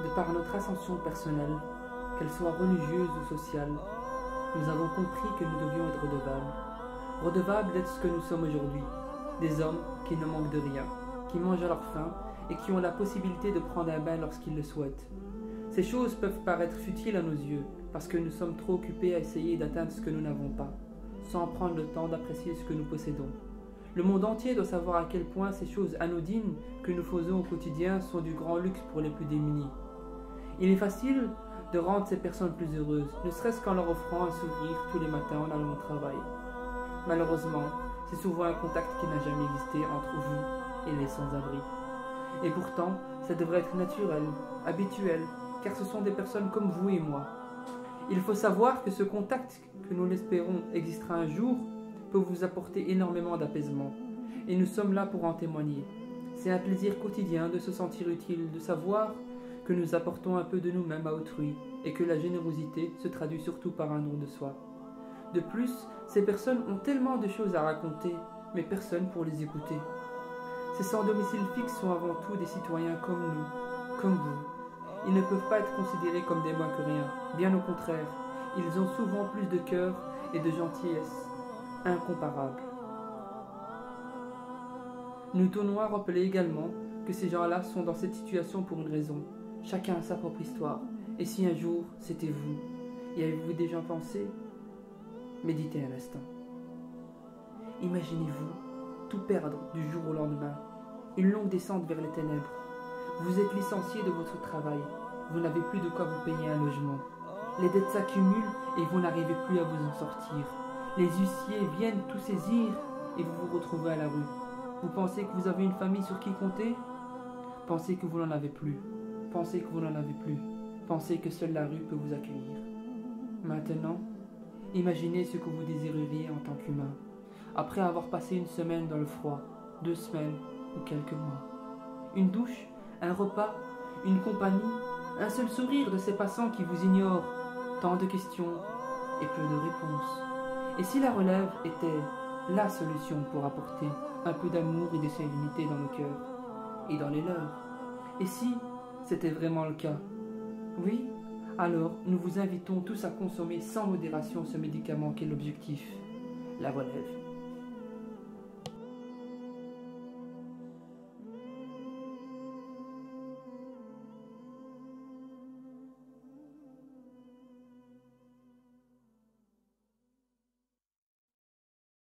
De par notre ascension personnelle, qu'elle soit religieuse ou sociale, nous avons compris que nous devions être redevables. Redevables d'être ce que nous sommes aujourd'hui, des hommes qui ne manquent de rien, qui mangent à leur faim et qui ont la possibilité de prendre un bain lorsqu'ils le souhaitent. Ces choses peuvent paraître futiles à nos yeux, parce que nous sommes trop occupés à essayer d'atteindre ce que nous n'avons pas, sans prendre le temps d'apprécier ce que nous possédons. Le monde entier doit savoir à quel point ces choses anodines que nous faisons au quotidien sont du grand luxe pour les plus démunis. Il est facile de rendre ces personnes plus heureuses, ne serait-ce qu'en leur offrant un sourire tous les matins en allant au travail. Malheureusement, c'est souvent un contact qui n'a jamais existé entre vous et les sans-abri. Et pourtant, ça devrait être naturel, habituel, car ce sont des personnes comme vous et moi. Il faut savoir que ce contact, que nous l'espérons existera un jour, peut vous apporter énormément d'apaisement. Et nous sommes là pour en témoigner. C'est un plaisir quotidien de se sentir utile, de savoir que nous apportons un peu de nous-mêmes à autrui, et que la générosité se traduit surtout par un don de soi. De plus, ces personnes ont tellement de choses à raconter, mais personne pour les écouter. Ces sans domicile fixe sont avant tout des citoyens comme nous, comme vous. Ils ne peuvent pas être considérés comme des moins que rien, bien au contraire, ils ont souvent plus de cœur et de gentillesse, incomparables. Nous tenons à rappeler également que ces gens-là sont dans cette situation pour une raison. Chacun a sa propre histoire. Et si un jour, c'était vous, y avez-vous déjà pensé? Méditez un instant. Imaginez-vous tout perdre du jour au lendemain. Une longue descente vers les ténèbres. Vous êtes licencié de votre travail. Vous n'avez plus de quoi vous payer un logement. Les dettes s'accumulent et vous n'arrivez plus à vous en sortir. Les huissiers viennent tout saisir et vous vous retrouvez à la rue. Vous pensez que vous avez une famille sur qui compter? Pensez que vous n'en avez plus. Pensez que vous n'en avez plus. Pensez que seule la rue peut vous accueillir. Maintenant, imaginez ce que vous désireriez en tant qu'humain, après avoir passé une semaine dans le froid, 2 semaines ou quelques mois. Une douche, un repas, une compagnie, un seul sourire de ces passants qui vous ignorent, tant de questions et peu de réponses. Et si la relève était la solution pour apporter un peu d'amour et de sérénité dans nos cœurs et dans les leurs? Et si c'était vraiment le cas? Oui, alors nous vous invitons tous à consommer sans modération ce médicament qu'est l'objectif, la relève.